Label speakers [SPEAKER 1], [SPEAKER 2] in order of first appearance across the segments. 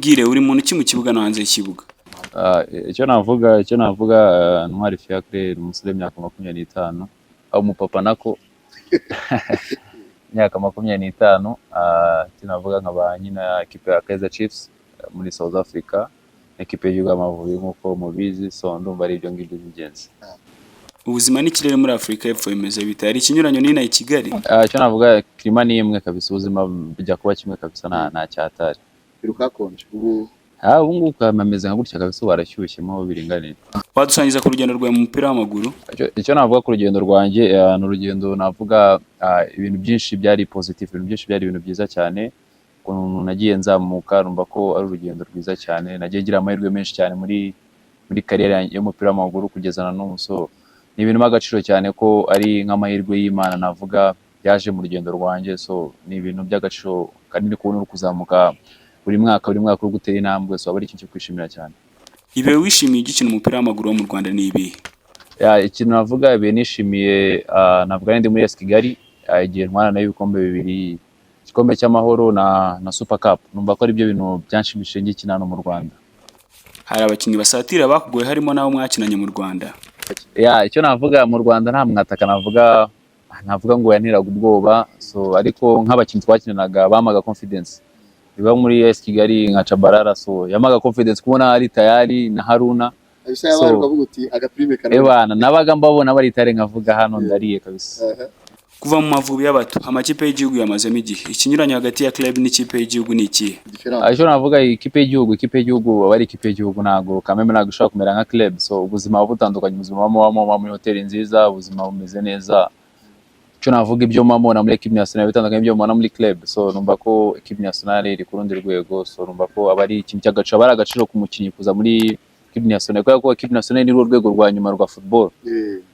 [SPEAKER 1] tubwire uri muntu ki mu kibuga no hanze y'ikibuga?
[SPEAKER 2] icyo navuga Ntwari Fiacre umusore w'imyaka 25 au umupapa nako imyaka 25 kinavuga nkaba nyina equipe ya Kaizer Chiefs muri South Africa, equipe y'igihugu Amavubi nk'uko mubizi, so ndumva ari ibyo ngibyo by'ingenzi.
[SPEAKER 1] Ubuzima n'ikirere muri Afrika y'Epfo bimeze bite? Hari ikinyuranyo n'ina i Kigali?
[SPEAKER 2] Icyo navuga klima ni imwe kabisa, ubuzima bijya kuba kimwe kabisa, nta cyatari.
[SPEAKER 3] Biruka konje ubu
[SPEAKER 2] Ubu kameze nka gutya kabisa, barashyushye mo biringanira.
[SPEAKER 1] Wadusangiza ku rugendo rwawe mu mupira w'amaguru?
[SPEAKER 2] Icyo navuga ku rugendo rwanjye n'urugendo navuga ibintu byinshi byari positive, ibintu byinshi byari ibintu byiza cyane. Ukuntu nagiye nzamuka numva ko ari urugendo rwiza cyane, nagiye ngira amahirwe menshi cyane muri career y'umupira w'amaguru kugeza na n'ubu, so ni ibintu by'agaciro cyane ko ari nk'amahirwe y'Imana navuga yaje mu rugendo rwanjye, so ni ibintu by'agaciro kandi kubona uri kuzamuka buri mwaka uri gutera intambwe, so abari ikintu cyo kwishimira cyane.
[SPEAKER 1] Ibe wishimiye igikino umupira w'amaguru wo mu Rwanda ni ibi?
[SPEAKER 2] Ikintu navuga ibe nishimiye navuga ndi muri AS Kigali, igihe ntwana nayo ibikombe bibiri, igikombe cy'amahoro na Super Cup, numva ko ari byo bintu byanshimishije ngikina no mu Rwanda.
[SPEAKER 1] Hari abakinnyi basatira bakugoye harimo nabo mwakinanye mu Rwanda?
[SPEAKER 2] Icyo navuga mu Rwanda nta mwataka navuga ngo yaniraga ubwoba, so ariko nk'abakinnyi twakinanaga bamaga confidence. Biba muri AS Kigali nka Chabarara, so yamaga confidence kubona ari tayari na Haruna.
[SPEAKER 3] Abisa yabaruka vuga uti agaprime kana.
[SPEAKER 2] Nabaga mbabona bari tayari nkavuga hano ndariye kabisa.
[SPEAKER 1] Kuva mu Mavubi y'abato amakipe y'igihugu yamazemo igihe, ikinyuranyo hagati ya club n'ikipe y'igihugu ni iki?
[SPEAKER 2] Icyo navuga ikipe y'igihugu bari ikipe y'igihugu ntago kameme ntago ushaka kumera nka club, so ubuzima butandukanye, ubuzima wamo muri hoteli nziza, ubuzima bumeze neza. Icyo navuga ibyo mamona muri equipe nationale bitandukanye ibyo mamona muri club, so numva ko equipe nationale iri ku rundi rwego, so numva ko abari ikintu cy'agaciro, bari agaciro ku mukinnyi kuza muri equipe nationale, kuko equipe nationale ni rwego rwa nyuma rwa football,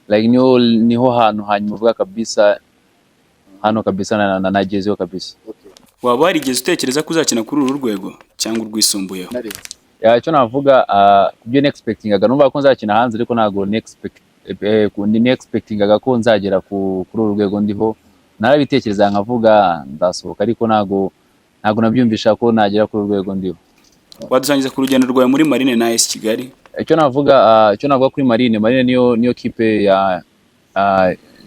[SPEAKER 2] like niho hantu hanyuma uvuga kabisa, hano kabisa nagezeho kabisa.
[SPEAKER 1] Waba warigeze utekereza ko uzakina kuri uru rwego cyangwa urwisumbuyeho?
[SPEAKER 2] Icyo navuga kubyo nexpectingaga numva ko nzakina hanze, ariko ntago nexpectingaga ko nzagera kuri uru rwego ndiho. Narabitekereza nkavuga ndasohoka, ariko ntago nabyumvisha ko nagera kuri uru rwego ndiho.
[SPEAKER 1] Wadusangiza ku rugendo rwawe muri Marine na AS Kigali?
[SPEAKER 2] Icyo navuga kuri Marine niyo kipe ya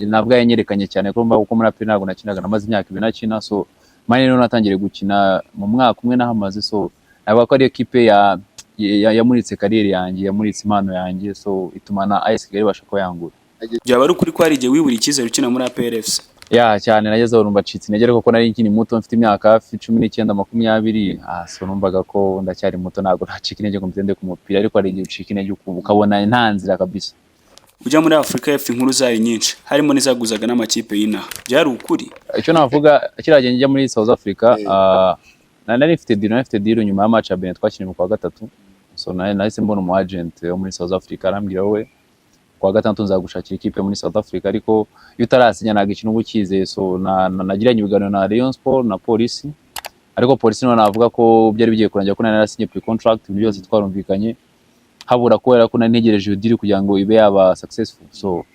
[SPEAKER 2] nabwo yanyerekanye cyane ko mba uko muri April ntago nakinaga, namaze imyaka 2 nakina, so Marine niyo natangiriye gukina mu mwaka umwe nahamaze, so navuga ko ari kipe yamuritse career yanjye, yamuritse impano yanjye, so ituma na AS Kigali basha ko yangura.
[SPEAKER 1] Byaba ari ukuri ko hari igihe wibura icyizere ukina muri APRFC?
[SPEAKER 2] Cyane nagezeho numva citse intege, kuko nari nkini muto, mfite imyaka hafi 19 20, so numvaga ko ndacyari muto, ntago nacika intege ngo mpitende ku mupira, ariko ari igihe ucika intege ukabona nta nzira kabisa.
[SPEAKER 1] Ujya muri Afrika y'Epfo inkuru zari nyinshi, harimo n'izaguzaga n'amakipe y'inaha, byari ukuri?
[SPEAKER 2] Icyo navuga kiragenda njya muri South Africa, nari mfite deal nyuma ya match ya Benin twakinnye mu kwa gatatu, so nahise mbona umu agent wo muri South Africa arambwira we kwa gatatu nzagushakira ikipe muri South Africa, ariko iyo utarasinya ntago ikintu ubukize, so nagiranye ibiganiro na Rayon Sport na Police, ariko Police no navuga ko byari bigiye kurangira ko narasinye pre contract, ibintu byose twarumvikanye, habura kubera ko ntegereje iyo deal kugira ngo ibe yaba successful, so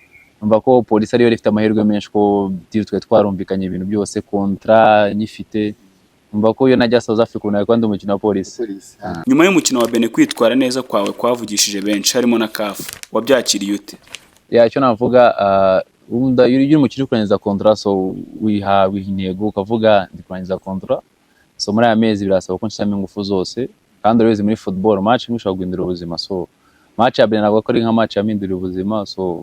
[SPEAKER 2] numva ko Police ariyo ifite amahirwe menshi ko deal twarumvikanye ibintu byose, contrat nyifite, numva ko iyo najya South Africa nayo kandi umukino wa Police.
[SPEAKER 1] Nyuma y'umukino wa Benin kwitwara neza kwawe kwavugishije benshi harimo na CAF, wabyakiriye ute?
[SPEAKER 2] Icyo navuga iyo umukino kurangiza contrat, so wiha intego ukavuga ndi kurangiza contrat, so muri aya mezi birasaba ko nshyiramo ingufu zose, kandi urezi muri football match imwe ishobora guhindura ubuzima, so match ya Benin navuga ko ari nka match yahindura ubuzima, so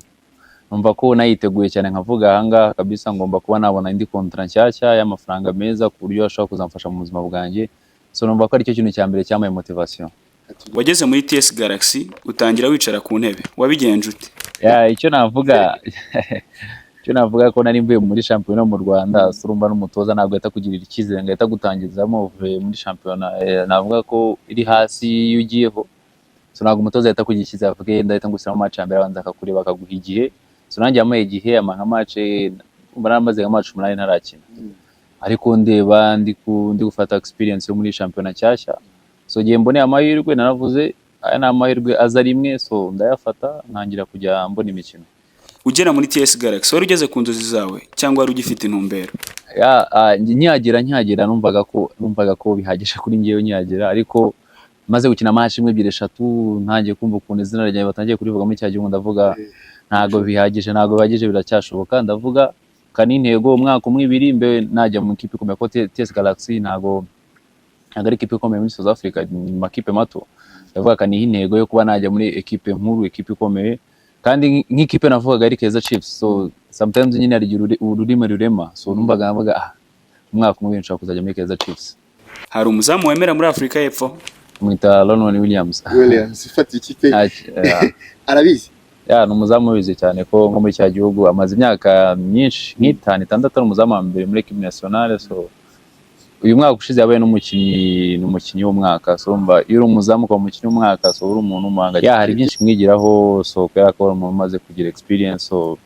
[SPEAKER 2] numva ko nayiteguye cyane, nkavuga ahangaha kabisa ngomba kuba nabona indi contrat nshyashya y'amafaranga meza ku buryo ashobora kuzamfasha mu buzima bwanjye, so numva ko ari cyo kintu cya mbere cyamaye motivation.
[SPEAKER 1] Wageze muri TS Galaxy utangira wicara ku ntebe, wabigenje ute?
[SPEAKER 2] Icyo navuga ko nari mvuye muri shampiyona mu Rwanda, surumba n'umutoza ntabwo ahita kugirira icyizere ngo ahita gutangizamo uvuye muri shampiyona, navuga ko iri hasi iyo ugiyeho, so ntabwo umutoza ahita kugira icyizere avuga ndahita ngushyiramo match ya mbere, abanza akakureba akaguha igihe, so nanjye yamuhaye igihe nka match namaze nka match 8 ntarakina, ariko ndeba ndi gufata experience yo muri shampiyona nshyashya, so gihe mboneye amahirwe naravuze aya ni amahirwe aza rimwe, so ndayafata ntangira kujya mbona imikino.
[SPEAKER 1] Ugera muri TS Galaxy wari ugeze ku nzozi zawe cyangwa wari ugifite intumbero?
[SPEAKER 2] Nkihagera numvaga ko bihagije kuri ngewe nkihagera, ariko maze gukina match imwe 2-3 ntangiye kumva ukuntu izina ryanjye batangiye kurivuga muri cya gihugu ndavuga ntago bihagije biracyashoboka ndavuga kani intego umwaka umwe 2 mbe najya mu ikipe ikomeye ko TS Galaxy ntago ari ikipe ikomeye muri South Africa makipe mato ndavuga kani intego yo kuba najya muri ekipe nkuru ekipe ikomeye kandi nk'ikipe navugaga ari Kaizer Chiefs so sometimes nyine ari ururimi rurema so numvaga navuga umwaka umwe nshaka kuzajya muri Kaizer Chiefs.
[SPEAKER 1] Hari umuzamu wemera muri Afrika y'Epfo
[SPEAKER 2] mwita Ronwen Williams
[SPEAKER 3] ifata ikipe arabizi
[SPEAKER 2] ni umuzamu wize cyane ko nko muri cya gihugu amaze imyaka myinshi nk'itanu ari umuzamu wa mbere muri equipe nationale so uyu mwaka ushize yabaye n'umukinnyi w'umwaka so mba iyo uri umuzamu kwa umukinnyi w'umwaka so uri umuntu umwanga hari byinshi mwigiraho so kubera ko umuntu umaze kugira experience so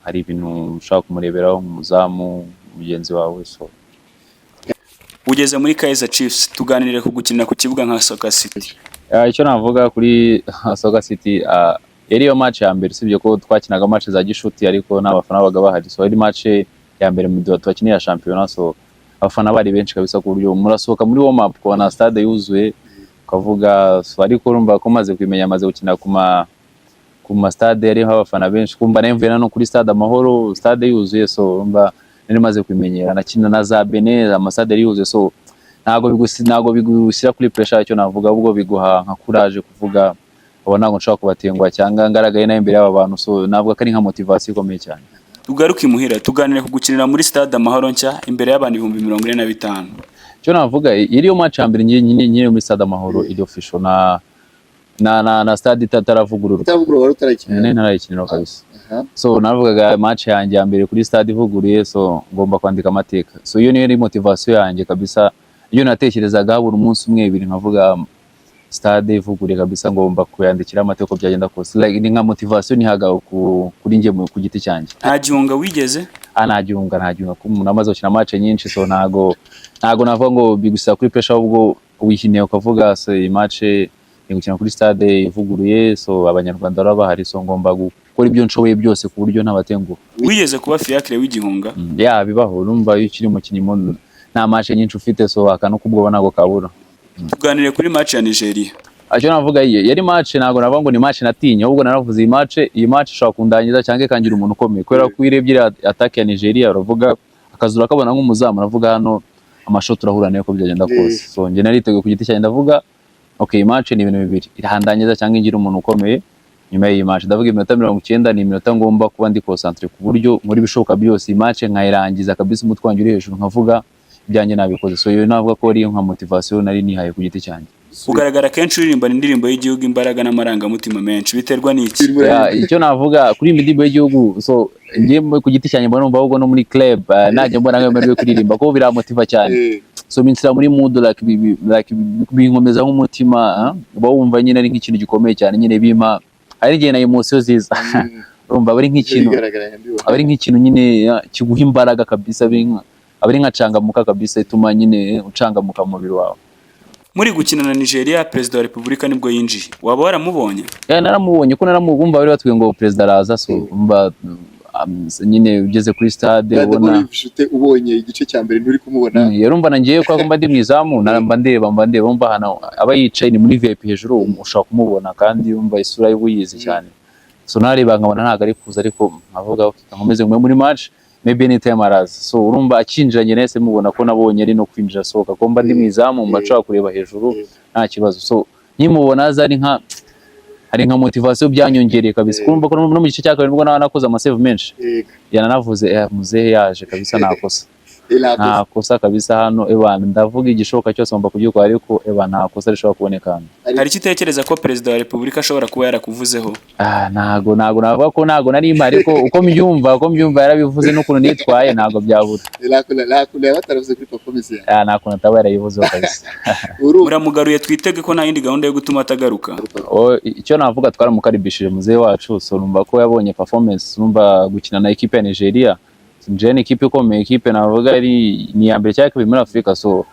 [SPEAKER 2] hari ibintu ushaka kumureberaho umuzamu mugenzi wawe so
[SPEAKER 1] ugeze muri Kaizer Chiefs tuganirire ku gukinira ku kibuga nka Soccer City.
[SPEAKER 2] Icyo navuga kuri Soccer City yari yo match ya mbere sibyo ko twakinaga match za gishuti ariko n'abafana babaga bahari so yari match ya mbere mu duwa twakinira championnat so abafana bari benshi kabisa ku buryo murasohoka muri warm up ko na stade yuzuye ukavuga so ariko urumva ko maze kwimenya maze gukina ku ma stade yari abafana benshi kumva nemvena no kuri stade Amahoro stade yuzuye so urumva nari maze kwimenyera nakina na za Benin amastade yari yuzuye so ntago bigushyira kuri pressure icyo navuga ubwo biguha nka courage kuvuga abo ntago nshaka kubatengwa cyangwa ngaragaye na imbere y'aba bantu so navuga ko ari nka motivation ikomeye cyane.
[SPEAKER 1] Tugaruke imuhira tuganire ku gukinira muri stade Amahoro nshya imbere y'abantu 45,000.
[SPEAKER 2] Cyo navuga iri yo match ya mbere nyine muri stade Amahoro iri official na stade itaravugururwa
[SPEAKER 3] wari utarakina
[SPEAKER 2] ntarayikinira kabisa so navugaga match yanjye ya mbere kuri stade ivuguruye so ngomba kwandika amateka so iyo niyo motivation yanjye kabisa iyo natekerezaga buri munsi umwe 2 nkavuga stade ivuguruye kabisa ngomba kuyandikira amateka byagenda kose like ni nka motivation nihaga kuri nge ku giti cyanjye.
[SPEAKER 1] Nta gihunga wigeze
[SPEAKER 2] nta gihunga ko umuntu amaze gukina match nyinshi so ntago navuga ngo bigusaba kuri pressure ubwo wihineye ukavuga so iyi match gukina kuri stade ivuguruye so abanyarwanda bahari so ngomba gukora ibyo nshoboye byose ku buryo ntabatenguha.
[SPEAKER 1] Wigeze kuba fiacre w'igihunga?
[SPEAKER 2] Bibaho urumva iyo ukiri umukinnyi nta match nyinshi ufite so akano kubwo nago kabura.
[SPEAKER 1] Tuganire kuri match ya Nigeria.
[SPEAKER 2] Aje navuga yari match nago navuga ngo ni match natinye ahubwo naravuze iyi match ishaka kundangiza cyangwa ikangira umuntu ukomeye kubera ko irebye attack ya Nigeria uravuga akazura kabona nk'umuzamu navuga hano amashot turahura nayo ko byagenda kose so nge nariteguye ku giti cyanjye ndavuga okay match ni ibintu bibiri irahandangiza cyangwa ingira umuntu ukomeye nyuma y'iyi match ndavuga iminota 90 ni iminota ngomba kuba ndi concentré ku buryo muri bishoboka byose iyi match nkayirangiza kabisa umutwe wanjye uri hejuru nkavuga ibyanjye nabikoze so iyo navuga ko ari nka motivation nari nihaye ku giti cyanjye.
[SPEAKER 1] Ugaragara kenshi uririmba indirimbo y'igihugu imbaraga n'amarangamutima menshi biterwa n'iki?
[SPEAKER 2] Icyo navuga kuri indirimbo y'igihugu so ngiye ku giti cyanjye mbona umva ahubwo no muri club najya mbona ngemerwe kuririmba ko biramotiva cyane so minsira muri mood like binkomeza nk'umutima bawumva nyine ari nk'ikintu gikomeye cyane nyine bimpa ari ngiye na emotion ziza urumva bari nk'ikintu nyine kiguha imbaraga kabisa abari nkacangamuka kabisa ituma nyine ucangamuka mu mubiri wawe.
[SPEAKER 1] Muri gukina na Nigeria President wa Republika nibwo yinjiye waba waramubonye?
[SPEAKER 2] Naramubonye ko naramubumva bari batwiye ngo President araza so umva nyine ugeze kuri stade
[SPEAKER 3] ubonye igice cya mbere nturi kumubona
[SPEAKER 2] yarumva nangiye ko mba ndi mwizamu mba ndeba umva hano aba yicaye ni muri VIP hejuru ushaka kumubona kandi umva isura y'ubuyizi cyane so nareba nkabona ntago ari kuza ariko nkavuga nkomeze muri match maybe any time araza so urumva akinjiranye nese mubona ko nabonye ari no kwinjira sohoka ko mba ndi mwizamu mba nshaka kureba hejuru nta kibazo so nkimubona azari nka motivation byanyongereye kabisa kumva ko no mu gice cya kabiri nibwo nakoze amasave menshi yananavuze muzehe yaje kabisa nakosa kabisa hano ndavuga igishoboka cyose ngomba kugikora ariko nakosa rishobora kuboneka hano.
[SPEAKER 1] Hari ikitekereza ko President wa Republika ashobora kuba yarakuvuzeho?
[SPEAKER 2] Ntago navuga ko ntago nari impari ariko uko mbyumva yarabivuze n'ukuntu nitwaye ntago byabura.
[SPEAKER 3] Bataravuze kuri performance
[SPEAKER 2] nakuntu ataba yarayivuzeho kabisa.
[SPEAKER 1] Uramugaruye twitege ko nta yindi gahunda yo gutuma atagaruka?
[SPEAKER 2] Icyo navuga twaramukaribishije muzehe wacu so numva ko yabonye performance numva gukina na equipe ya Nigeria njene ikipe ikomeye ikipe navuga ari ni ya mbere cyangwa muri Afrika so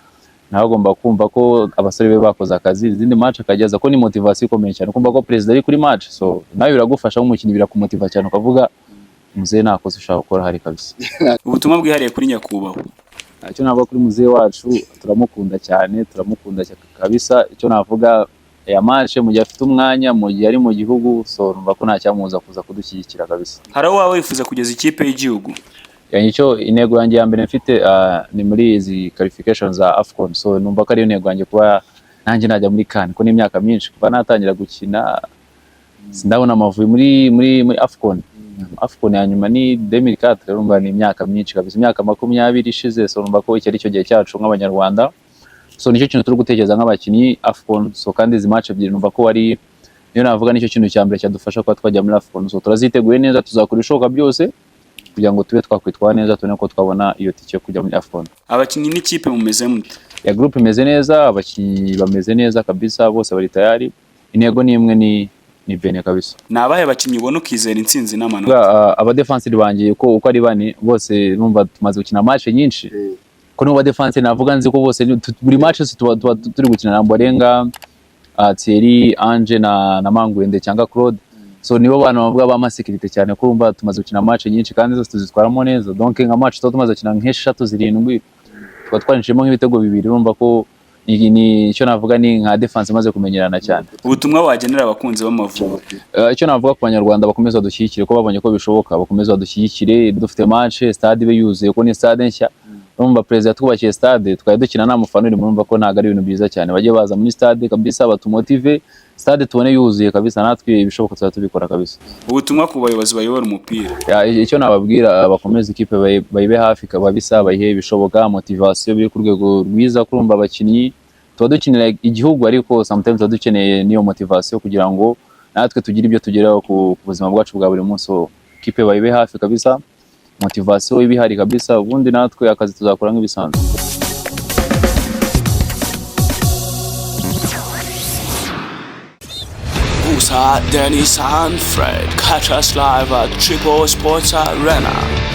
[SPEAKER 2] nagomba kumva ko abasore be bakoze akazi izindi match akageza ko ni motivation ikomeye cyane kumva ko President ari kuri match so nawe biragufasha nk'umukinnyi birakumotiva cyane ukavuga muzehe nakoze ushaka gukora hari kabisa.
[SPEAKER 1] Ubutumwa bwihariye kuri nyakubahwa?
[SPEAKER 2] icyo navuga kuri muzehe wacu turamukunda cyane kabisa. Icyo navuga ya match mu gihe afite umwanya mu gihe ari mu gihugu, so numva ko nta cyamuza kuza kudushyigikira kabisa.
[SPEAKER 1] Hari aho waba wifuza kugeza ikipe y'igihugu?
[SPEAKER 2] Yani icyo intego yanjye ya mbere mfite ni muri izi qualifications za AFCON, so numva ko ari intego yanjye kuba nanjye najya muri CAN, ko ni imyaka myinshi kuba natangira gukina sindabona amavubi muri AFCON. AFCON ya nyuma ni 2004, urumva ni imyaka myinshi kabisa, imyaka 20 ishize, so numva ko iki ari cyo gihe cyacu nk'abanyarwanda. So nicyo kintu turi gutekereza nk'abakinnyi AFCON, so kandi izi match ebyiri numva ko ari niyo navuga nicyo kintu cya mbere cyadufasha kuba twajya muri AFCON. So turaziteguye neza, tuzakora ishoboka byose kugira ngo tube twakwitwara neza, tubone ko twabona iyo tike kujya muri AFCON.
[SPEAKER 1] Abakinnyi n'ikipe mumeze mute?
[SPEAKER 2] Ya group imeze neza, abakinnyi bameze neza kabisa, bose bari tayari. Intego ni imwe, ni bene kabisa.
[SPEAKER 1] Nabaye abakinnyi ubona ukizera intsinzi n'amanota?
[SPEAKER 2] Aba defenseur bangiye uko ari bane bose numva tumaze gukina match nyinshi. Ko no defenseur navuga nzi ko bose buri match tuba turi gukina na Mborenga, Thierry, Ange na Mangwende cyangwa Claude. So nibo bana bavuga ba security cyane ko urumva tumaze gukina match nyinshi kandi zose tuzitwaramo neza. Donc nka match tumaze gukina nk'eshatu zirindwi twarinjemo nk'ibitego bibiri, urumva ko ni icyo navuga ni nka defense imaze kumenyerana cyane.
[SPEAKER 1] Ubutumwa wagenera abakunzi b'Amavubi?
[SPEAKER 2] Icyo navuga ku Banyarwanda bakomeza dushyigikire, ko babonye ko bishoboka, bakomeza dushyigikire. Dufite match stade ibe yuzuye, ko ni stade nshya, urumva president twubakiye stade twari dukina nta mufana uri, murumva ko ntago ari ibintu byiza cyane. Bajye baza muri stade kabisa, batumotive, stade tubone yuzuye kabisa, natwe ibishoboka tuzatubikora kabisa.
[SPEAKER 1] Ubutumwa ku bayobozi bayobora umupira?
[SPEAKER 2] Icyo nababwira, bakomeza ikipe bayibe hafi kabisa, bayihe ibishoboka, motivation biri ku rwego rwiza. Kurumva abakinnyi tuba dukinira igihugu, ariko sometimes tuba dukeneye niyo motivation kugira ngo natwe tugire ibyo tugeraho ku buzima bwacu bwa buri munsi. Ikipe bayibe hafi kabisa, motivation ibihari kabisa, ubundi natwe akazi tuzakora nk'ibisanzwe.
[SPEAKER 4] Dennis and Fred, catch us live at Triple Sports Arena.